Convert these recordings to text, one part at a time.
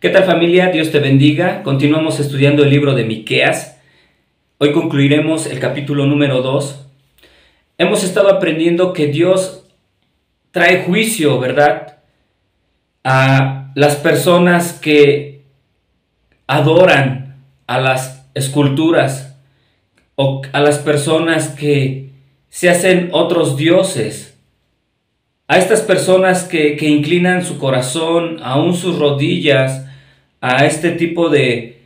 ¿Qué tal, familia? Dios te bendiga. Continuamos estudiando el libro de Miqueas. Hoy concluiremos el capítulo número 2. Hemos estado aprendiendo que Dios trae juicio, ¿verdad?, a las personas que adoran a las esculturas o a las personas que se hacen otros dioses. A estas personas que inclinan su corazón, aún sus rodillas, a este tipo de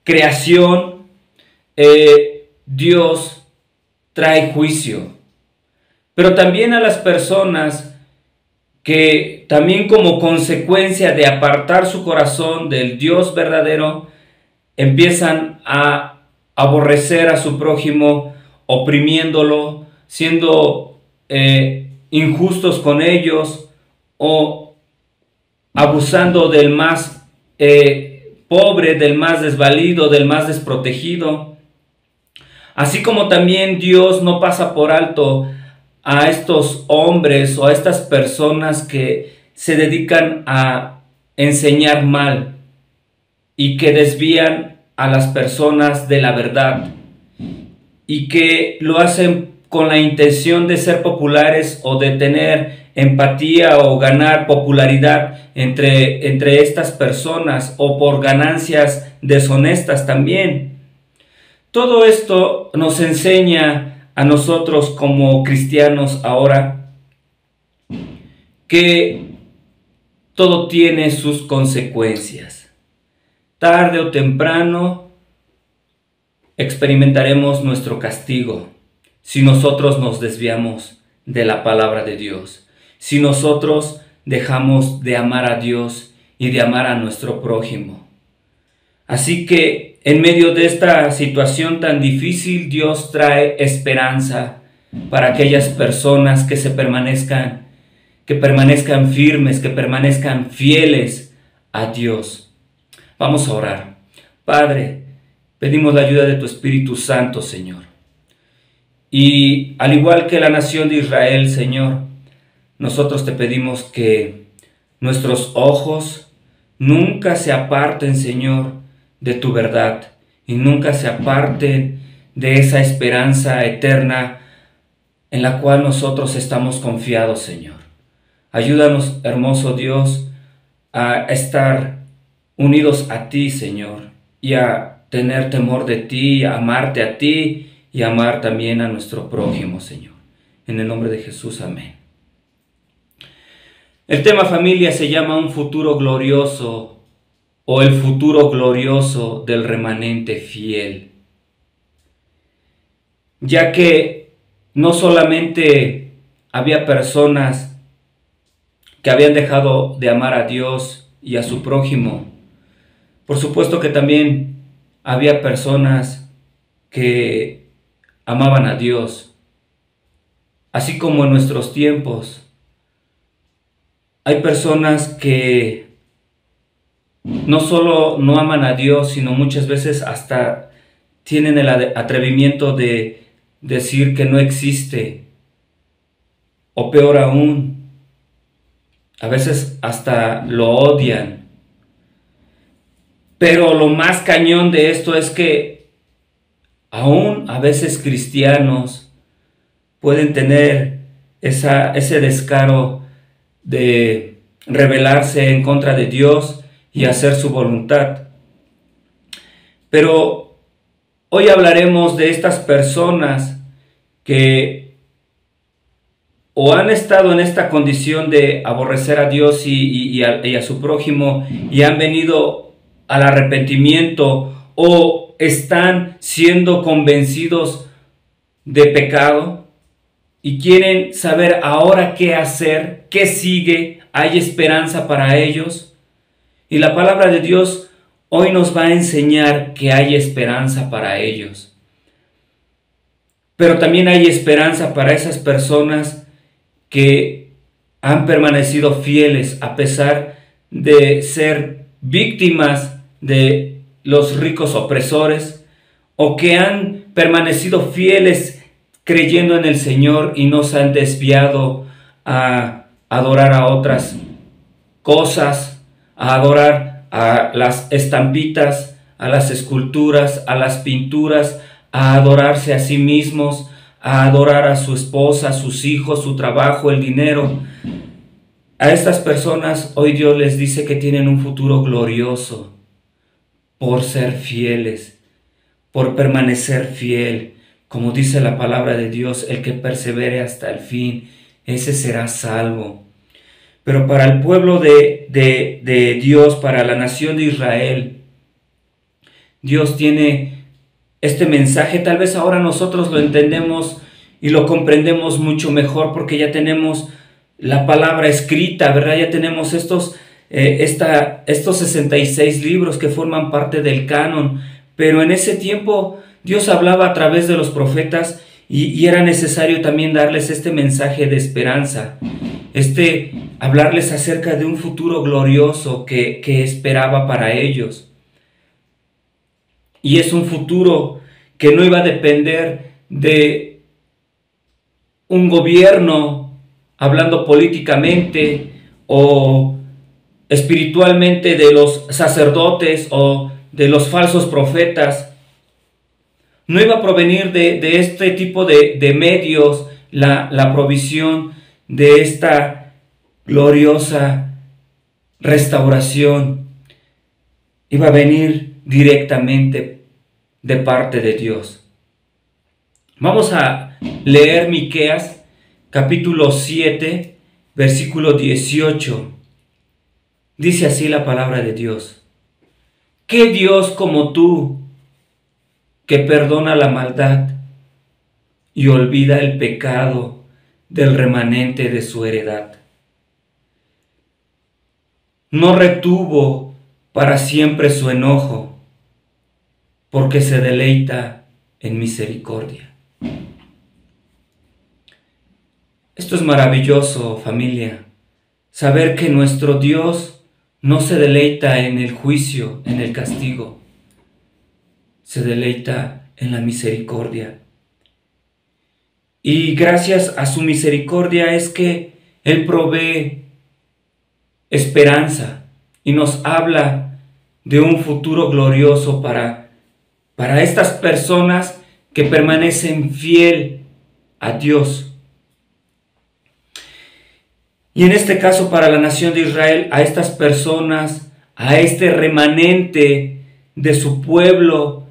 creación, Dios trae juicio. Pero también a las personas que también como consecuencia de apartar su corazón del Dios verdadero, empiezan a aborrecer a su prójimo, oprimiéndolo, siendo injustos con ellos o abusando del más pobre, del más desvalido, del más desprotegido. Así como también Dios no pasa por alto a estos hombres o a estas personas que se dedican a enseñar mal y que desvían a las personas de la verdad y que lo hacen con la intención de ser populares o de tener empatía o ganar popularidad entre estas personas o por ganancias deshonestas también. Todo esto nos enseña a nosotros como cristianos ahora que todo tiene sus consecuencias. Tarde o temprano experimentaremos nuestro castigo si nosotros nos desviamos de la palabra de Dios, si nosotros dejamos de amar a Dios y de amar a nuestro prójimo. Así que en medio de esta situación tan difícil, Dios trae esperanza para aquellas personas que permanezcan firmes, que permanezcan fieles a Dios. Vamos a orar. Padre, pedimos la ayuda de tu Espíritu Santo, Señor. Y al igual que la nación de Israel, Señor, nosotros te pedimos que nuestros ojos nunca se aparten, Señor, de tu verdad y nunca se aparten de esa esperanza eterna en la cual nosotros estamos confiados, Señor. Ayúdanos, hermoso Dios, a estar unidos a ti, Señor, y a tener temor de ti, a amarte a ti y amar también a nuestro prójimo, Señor. En el nombre de Jesús, amén. El tema, familia, se llama un futuro glorioso o el futuro glorioso del remanente fiel. Ya que no solamente había personas que habían dejado de amar a Dios y a su prójimo, por supuesto que también había personas que amaban a Dios. Así como en nuestros tiempos hay personas que no solo no aman a Dios, sino muchas veces hasta tienen el atrevimiento de decir que no existe, o peor aún, a veces hasta lo odian. Pero lo más cañón de esto es que aún a veces cristianos pueden tener ese descaro de rebelarse en contra de Dios y hacer su voluntad. Pero hoy hablaremos de estas personas que o han estado en esta condición de aborrecer a Dios y a su prójimo y han venido al arrepentimiento o están siendo convencidos de pecado y quieren saber ahora qué hacer, qué sigue, hay esperanza para ellos. Y la palabra de Dios hoy nos va a enseñar que hay esperanza para ellos. Pero también hay esperanza para esas personas que han permanecido fieles a pesar de ser víctimas de los ricos opresores, o que han permanecido fieles creyendo en el Señor y no se han desviado a adorar a otras cosas, a adorar a las estampitas, a las esculturas, a las pinturas, a adorarse a sí mismos, a adorar a su esposa, a sus hijos, su trabajo, el dinero. A estas personas hoy Dios les dice que tienen un futuro glorioso por ser fieles, por permanecer fiel. Como dice la palabra de Dios, el que persevere hasta el fin, ese será salvo. Pero para el pueblo de Dios, para la nación de Israel, Dios tiene este mensaje. Tal vez ahora nosotros lo entendemos y lo comprendemos mucho mejor porque ya tenemos la palabra escrita, ¿verdad? Ya tenemos estos 66 libros que forman parte del canon. Pero en ese tiempo Dios hablaba a través de los profetas y era necesario también darles este mensaje de esperanza, hablarles acerca de un futuro glorioso que esperaba para ellos. Y es un futuro que no iba a depender de un gobierno, hablando políticamente o espiritualmente, de los sacerdotes o de los falsos profetas. No iba a provenir de este tipo de medios la provisión de esta gloriosa restauración. Iba a venir directamente de parte de Dios. Vamos a leer Miqueas capítulo 7, versículo 18. Dice así la palabra de Dios: ¿Qué Dios como tú, que perdona la maldad y olvida el pecado del remanente de su heredad? No retuvo para siempre su enojo, porque se deleita en misericordia. Esto es maravilloso, familia, saber que nuestro Dios no se deleita en el juicio, en el castigo, se deleita en la misericordia. Y gracias a su misericordia es que Él provee esperanza y nos habla de un futuro glorioso para estas personas que permanecen fiel a Dios. Y en este caso para la nación de Israel, a estas personas, a este remanente de su pueblo,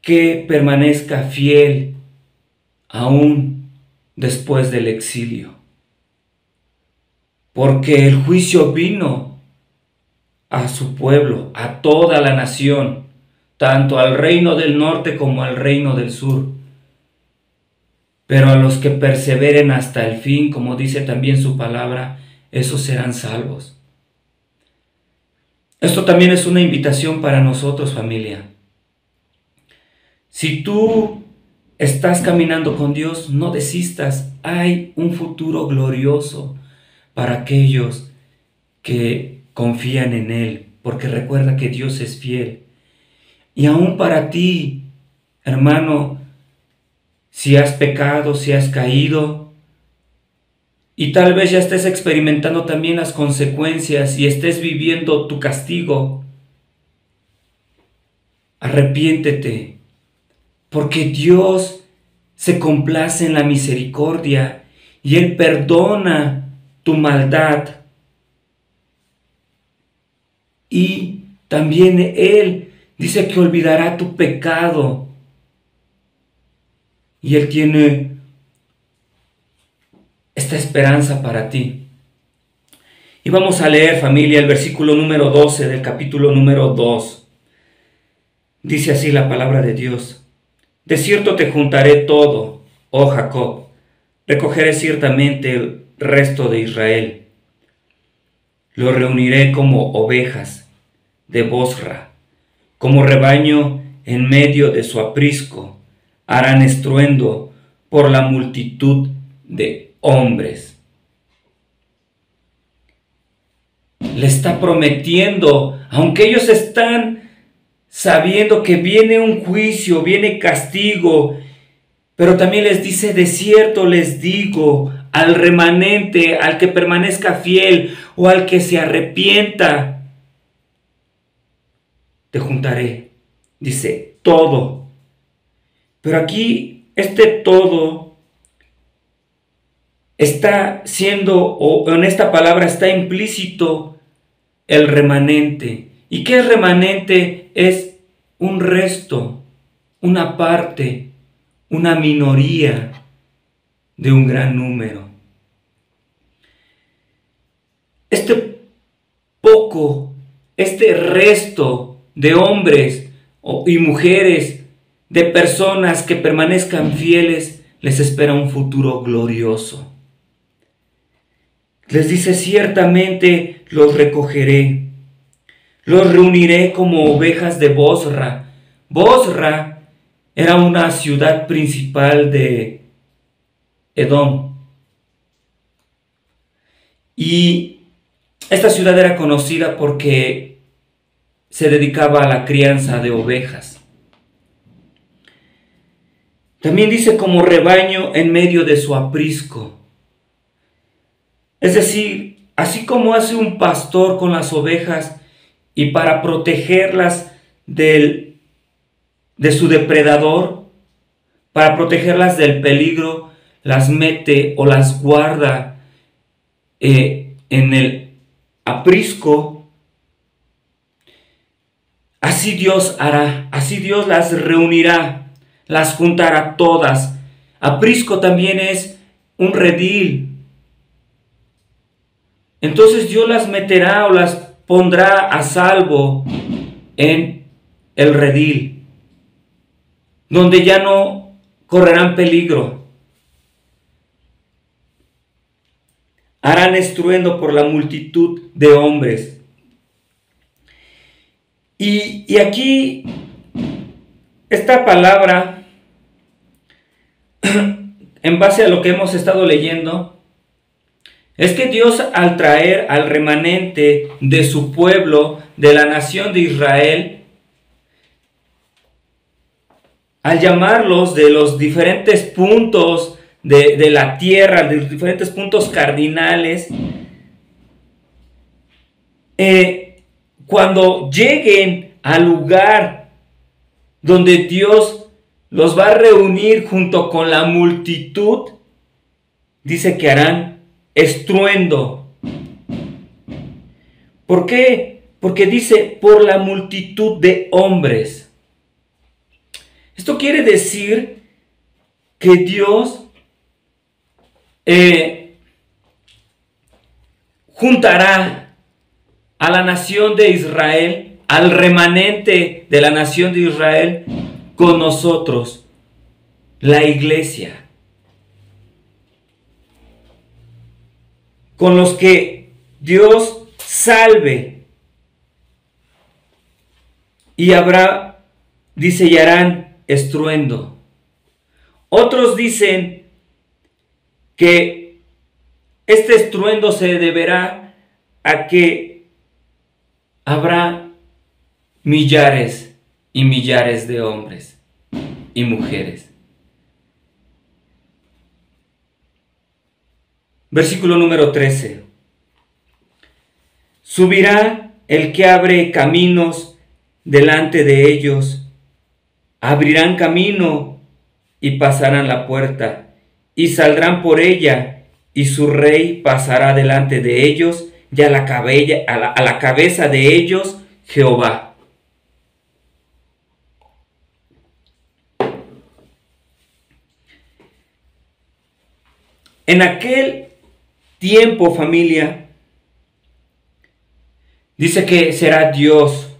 que permanezca fiel aún después del exilio. Porque el juicio vino a su pueblo, a toda la nación, tanto al reino del norte como al reino del sur. Pero a los que perseveren hasta el fin, como dice también su palabra, esos serán salvos. Esto también es una invitación para nosotros, familia. Si tú estás caminando con Dios, no desistas. Hay un futuro glorioso para aquellos que confían en Él, porque recuerda que Dios es fiel. Y aún para ti, hermano, si has pecado, si has caído, y tal vez ya estés experimentando también las consecuencias y estés viviendo tu castigo, arrepiéntete, porque Dios se complace en la misericordia y Él perdona tu maldad. Y también Él dice que olvidará tu pecado. Y Él tiene esta esperanza para ti. Y vamos a leer, familia, el versículo número 12 del capítulo número 2. Dice así la palabra de Dios: De cierto te juntaré todo, oh Jacob, recogeré ciertamente el resto de Israel. Lo reuniré como ovejas de Bosra, como rebaño en medio de su aprisco. Harán estruendo por la multitud de hombres. Le está prometiendo, aunque ellos están sabiendo que viene un juicio, viene castigo, pero también les dice: de cierto les digo, al remanente, al que permanezca fiel o al que se arrepienta, te juntaré. Dice, todo. Pero aquí, este todo está siendo, o en esta palabra está implícito el remanente. ¿Y qué es remanente? Es un resto, una parte, una minoría de un gran número. Este resto de hombres y mujeres, de personas que permanezcan fieles, les espera un futuro glorioso. Les dice, ciertamente los recogeré, los reuniré como ovejas de Bosra. Bosra era una ciudad principal de Edom. Y esta ciudad era conocida porque se dedicaba a la crianza de ovejas. También dice como rebaño en medio de su aprisco. Es decir, así como hace un pastor con las ovejas y para protegerlas de su depredador, para protegerlas del peligro, las mete o las guarda en el aprisco. Así Dios hará, así Dios las reunirá, las juntará todas. Aprisco también es un redil. Entonces Dios las meterá o las pondrá a salvo en el redil, donde ya no correrán peligro. Harán estruendo por la multitud de hombres. Y aquí, esta palabra, en base a lo que hemos estado leyendo, es que Dios, al traer al remanente de su pueblo, de la nación de Israel, al llamarlos de los diferentes puntos de la tierra, de los diferentes puntos cardinales, cuando lleguen al lugar donde Dios los va a reunir junto con la multitud, dice que harán estruendo. ¿Por qué? Porque dice por la multitud de hombres. Esto quiere decir que Dios juntará a la nación de Israel, al remanente de la nación de Israel, con nosotros, la iglesia, con los que Dios salve, y habrá, dice, y harán estruendo. Otros dicen que este estruendo se deberá a que habrá millares y millares de hombres y mujeres. Versículo número 13. Subirá el que abre caminos delante de ellos, abrirán camino y pasarán la puerta, y saldrán por ella, y su rey pasará delante de ellos, y a la cabeza de ellos Jehová. En aquel tiempo, familia, dice que será Dios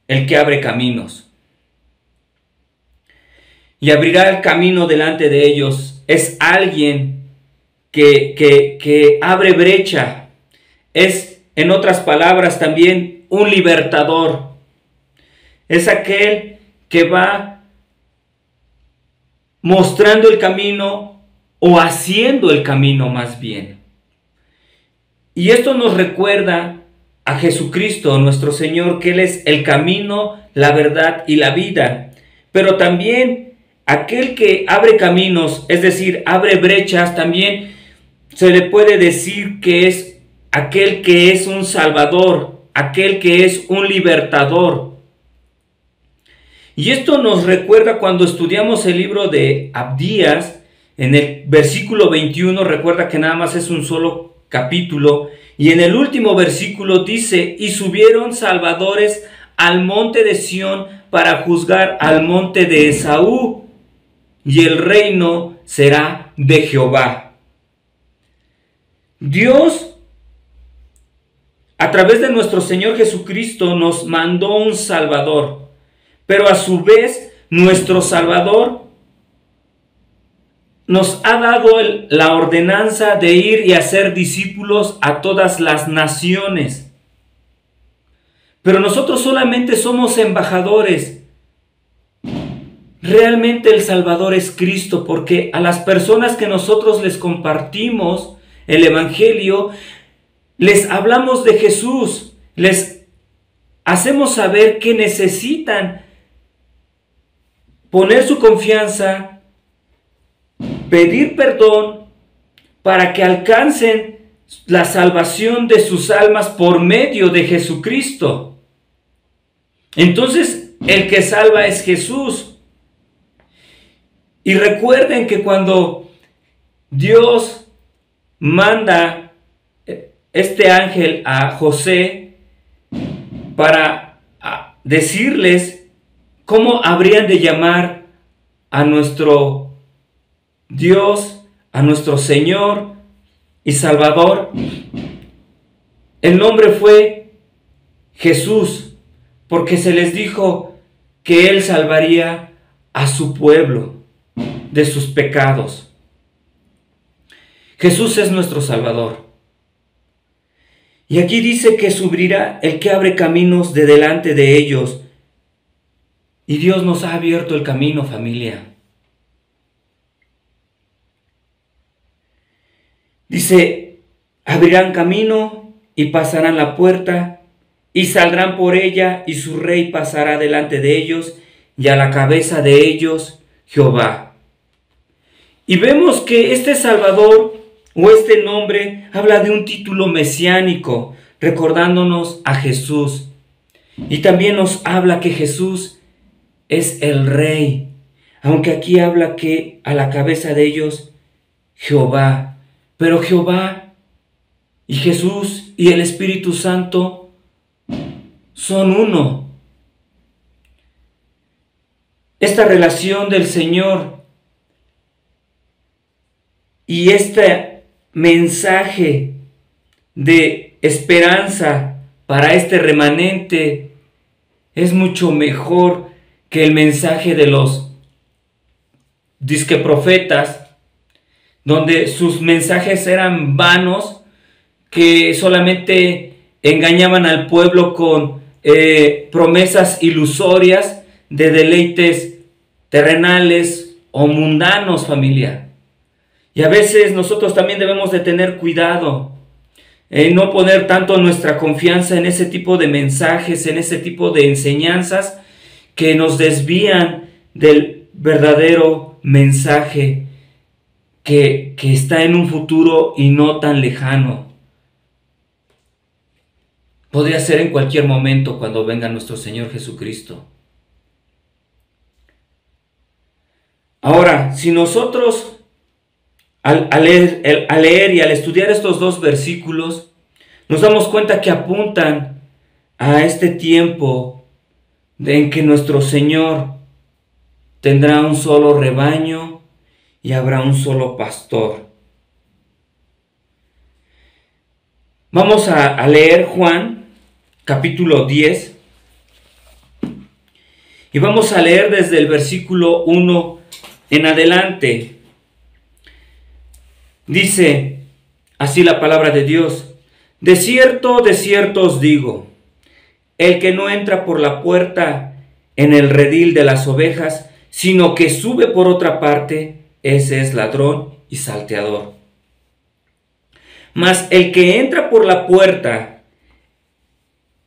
el que abre caminos. Y abrirá el camino delante de ellos. Es alguien que abre brecha. Es, en otras palabras, también un libertador. Es aquel que va mostrando el camino o haciendo el camino más bien. Y esto nos recuerda a Jesucristo, nuestro Señor, que Él es el camino, la verdad y la vida. Pero también aquel que abre caminos, es decir, abre brechas, también se le puede decir que es aquel que es un salvador, aquel que es un libertador. Y esto nos recuerda cuando estudiamos el libro de Abdías, en el versículo 21, recuerda que nada más es un solo capítulo, y en el último versículo dice: y subieron salvadores al monte de Sión para juzgar al monte de Esaú, y el reino será de Jehová. Dios, a través de nuestro Señor Jesucristo, nos mandó un Salvador, pero a su vez nuestro Salvador nos ha dado la ordenanza de ir y hacer discípulos a todas las naciones. Pero nosotros solamente somos embajadores. Realmente el Salvador es Cristo, porque a las personas que nosotros les compartimos el Evangelio, les hablamos de Jesús, les hacemos saber que necesitan poner su confianza, pedir perdón para que alcancen la salvación de sus almas por medio de Jesucristo. Entonces, el que salva es Jesús. Y recuerden que cuando Dios manda este ángel a José para decirles cómo habrían de llamar a nuestro Dios, a nuestro Señor y Salvador, el nombre fue Jesús, porque se les dijo que Él salvaría a su pueblo de sus pecados. Jesús es nuestro Salvador. Y aquí dice que subirá el que abre caminos de delante de ellos. Y Dios nos ha abierto el camino, familia. Dice: abrirán camino y pasarán la puerta y saldrán por ella, y su rey pasará delante de ellos, y a la cabeza de ellos Jehová. Y vemos que este Salvador o este nombre habla de un título mesiánico, recordándonos a Jesús. Y también nos habla que Jesús es el Rey, aunque aquí habla que a la cabeza de ellos Jehová. Pero Jehová y Jesús y el Espíritu Santo son uno. Esta relación del Señor y este mensaje de esperanza para este remanente es mucho mejor que el mensaje de los disque profetas, donde sus mensajes eran vanos, que solamente engañaban al pueblo con promesas ilusorias de deleites terrenales o mundanos, familia. Y a veces nosotros también debemos de tener cuidado en no poner tanto nuestra confianza en ese tipo de mensajes, en ese tipo de enseñanzas que nos desvían del verdadero mensaje que está en un futuro y no tan lejano. Podría ser en cualquier momento cuando venga nuestro Señor Jesucristo. Ahora, si nosotros al leer y al estudiar estos dos versículos, nos damos cuenta que apuntan a este tiempo en que nuestro Señor tendrá un solo rebaño y habrá un solo pastor. Vamos a leer Juan capítulo 10 y vamos a leer desde el versículo 1 en adelante. Dice así la palabra de Dios: de cierto os digo, el que no entra por la puerta en el redil de las ovejas, sino que sube por otra parte, ese es ladrón y salteador. Mas el que entra por la puerta,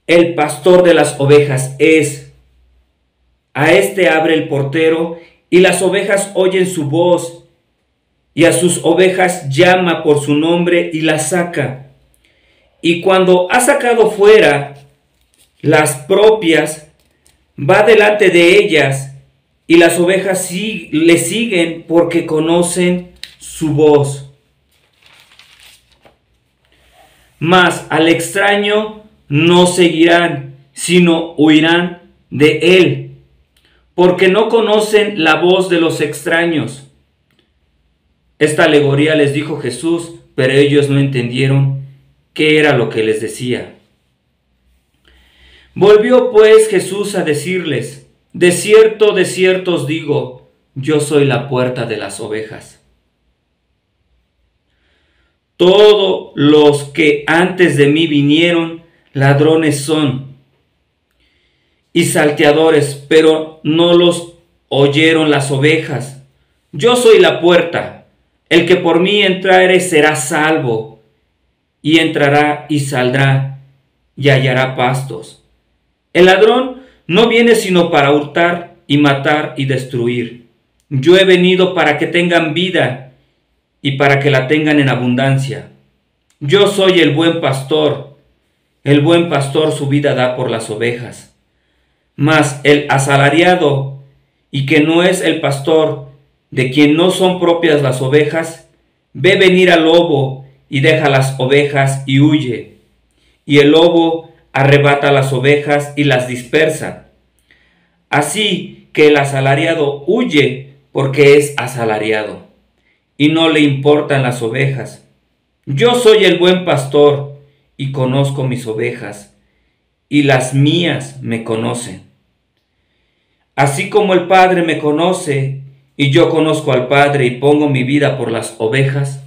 el pastor de las ovejas es. A este abre el portero, y las ovejas oyen su voz, y a sus ovejas llama por su nombre y las saca. Y cuando ha sacado fuera las propias, va delante de ellas, y las ovejas le siguen porque conocen su voz. Mas al extraño no seguirán, sino huirán de él, porque no conocen la voz de los extraños. Esta alegoría les dijo Jesús, pero ellos no entendieron qué era lo que les decía. Volvió pues Jesús a decirles: de cierto os digo, yo soy la puerta de las ovejas. Todos los que antes de mí vinieron, ladrones son y salteadores, pero no los oyeron las ovejas. Yo soy la puerta. El que por mí entrare será salvo, y entrará y saldrá, y hallará pastos. El ladrón no viene sino para hurtar y matar y destruir. Yo he venido para que tengan vida y para que la tengan en abundancia. Yo soy el buen pastor. El buen pastor su vida da por las ovejas. Mas el asalariado, y que no es el pastor, de quien no son propias las ovejas, ve venir al lobo y deja las ovejas y huye. Y el lobo arrebata las ovejas y las dispersa. Así que el asalariado huye porque es asalariado, y no le importan las ovejas. Yo soy el buen pastor, y conozco mis ovejas, y las mías me conocen. Así como el Padre me conoce, y yo conozco al Padre y pongo mi vida por las ovejas,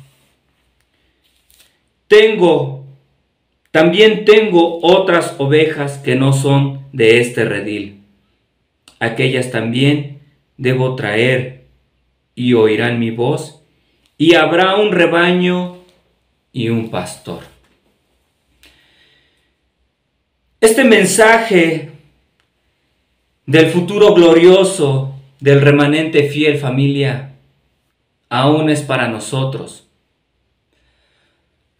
también tengo otras ovejas que no son de este redil. Aquellas también debo traer, y oirán mi voz, y habrá un rebaño y un pastor. Este mensaje del futuro glorioso del remanente fiel, familia, aún es para nosotros.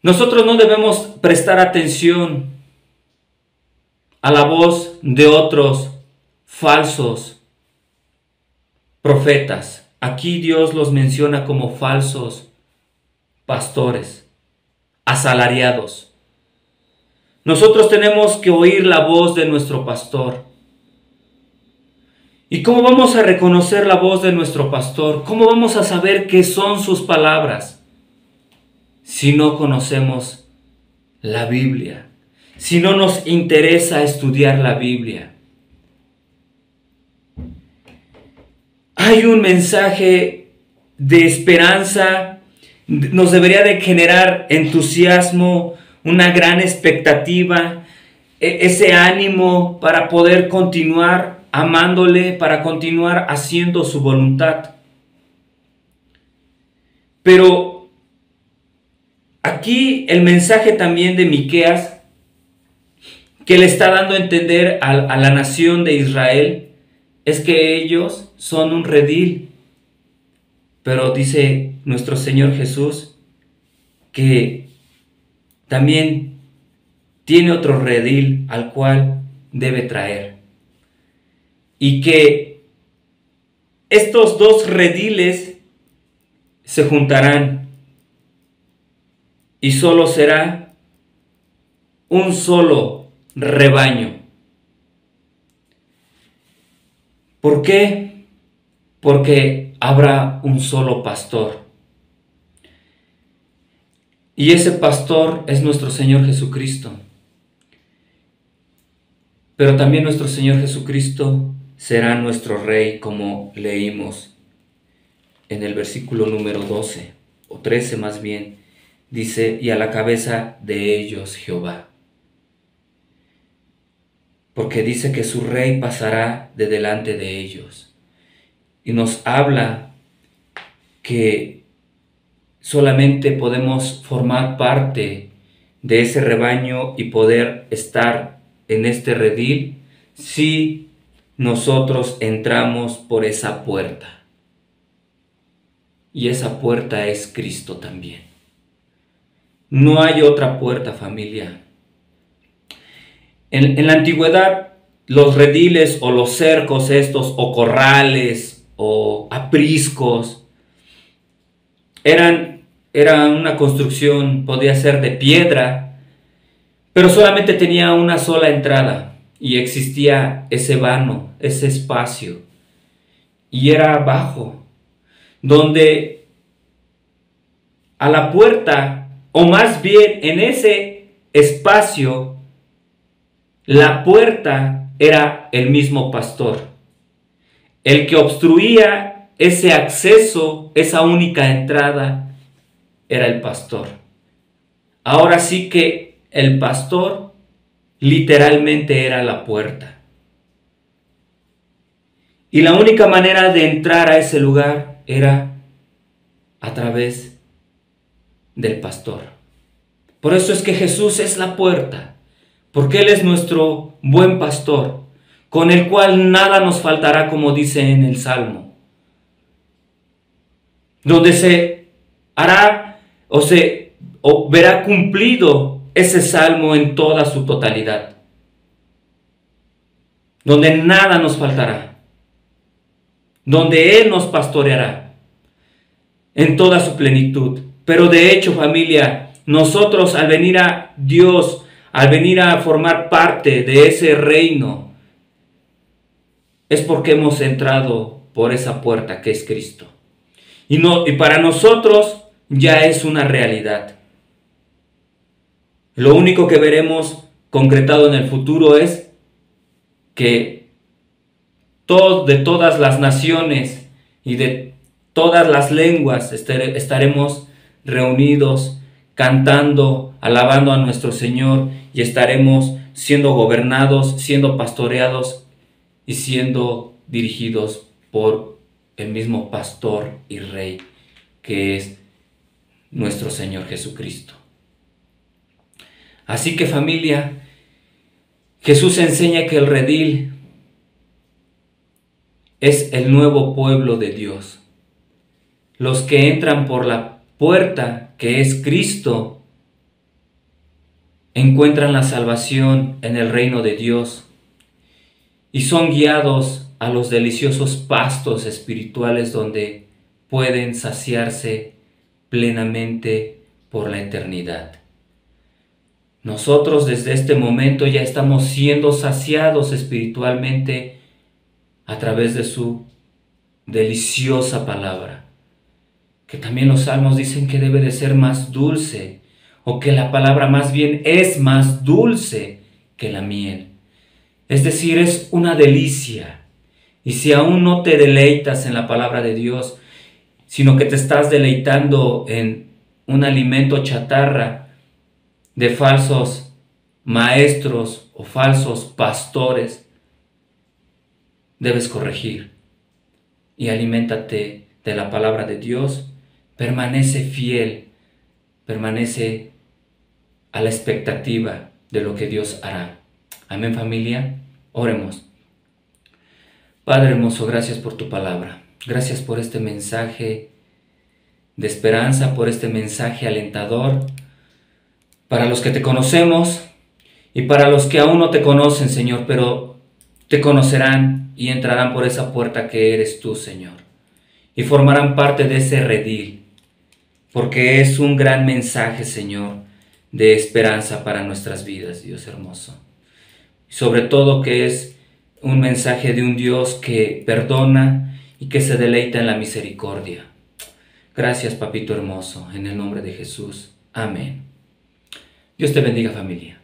Nosotros no debemos prestar atención a la voz de otros falsos profetas. Aquí Dios los menciona como falsos pastores, asalariados. Nosotros tenemos que oír la voz de nuestro pastor. ¿Y cómo vamos a reconocer la voz de nuestro pastor? ¿Cómo vamos a saber qué son sus palabras si no conocemos la Biblia? Si no nos interesa estudiar la Biblia. Hay un mensaje de esperanza, nos debería de generar entusiasmo, una gran expectativa, ese ánimo para poder continuar amándole, para continuar haciendo su voluntad. Pero aquí el mensaje también de Miqueas, que le está dando a entender a la nación de Israel, es que ellos son un redil. Pero dice nuestro Señor Jesús que también tiene otro redil al cual debe traer. Y que estos dos rediles se juntarán y solo será un solo rebaño. ¿Por qué? Porque habrá un solo pastor. Y ese pastor es nuestro Señor Jesucristo. Pero también nuestro Señor Jesucristo será nuestro Rey, como leímos en el versículo número 12, o 13 más bien. Dice, y a la cabeza de ellos Jehová. Porque dice que su Rey pasará de delante de ellos. Y nos habla que solamente podemos formar parte de ese rebaño y poder estar en este redil si nosotros entramos por esa puerta. y esa puerta es Cristo también. No hay otra puerta, familia. En la antigüedad, los rediles o los cercos estos, o corrales, o apriscos, era una construcción, podía ser de piedra, pero solamente tenía una sola entrada y existía ese vano, ese espacio, y era abajo, donde a la puerta, o más bien en ese espacio, la puerta era el mismo pastor. El que obstruía ese acceso, esa única entrada, era el pastor. Ahora sí que el pastor literalmente era la puerta. Y la única manera de entrar a ese lugar era a través del pastor. Por eso es que Jesús es la puerta, porque Él es nuestro buen pastor, con el cual nada nos faltará, como dice en el Salmo, donde se hará o verá cumplido ese Salmo en toda su totalidad, donde nada nos faltará, donde Él nos pastoreará en toda su plenitud. Pero de hecho, familia, nosotros al venir a Dios, al venir a formar parte de ese reino, es porque hemos entrado por esa puerta que es Cristo. Y para nosotros ya es una realidad. Lo único que veremos concretado en el futuro es que de todas las naciones y de todas las lenguas estaremos reunidos, cantando, alabando a nuestro Señor, y estaremos siendo gobernados, siendo pastoreados y siendo dirigidos por el mismo pastor y rey que es nuestro Señor Jesucristo. Así que, familia, Jesús enseña que el redil es el nuevo pueblo de Dios. Los que entran por la puerta que es Cristo encuentran la salvación en el reino de Dios y son guiados a los deliciosos pastos espirituales donde pueden saciarse plenamente por la eternidad. Nosotros desde este momento ya estamos siendo saciados espiritualmente a través de su deliciosa palabra, que también los salmos dicen que debe de ser más dulce, o que la palabra más bien es más dulce que la miel. Es decir, es una delicia. Y si aún no te deleitas en la palabra de Dios, sino que te estás deleitando en un alimento chatarra de falsos maestros o falsos pastores, debes corregir y aliméntate de la palabra de Dios. Permanece fiel, permanece a la expectativa de lo que Dios hará. Amén, familia. Oremos. Padre hermoso, gracias por tu palabra. Gracias por este mensaje de esperanza, por este mensaje alentador para los que te conocemos y para los que aún no te conocen, Señor, pero te conocerán y entrarán por esa puerta que eres tú, Señor, y formarán parte de ese redil, porque es un gran mensaje, Señor, de esperanza para nuestras vidas, Dios hermoso. Y sobre todo que es un mensaje de un Dios que perdona y que se deleita en la misericordia. Gracias, papito hermoso, en el nombre de Jesús. Amén. Dios te bendiga, familia.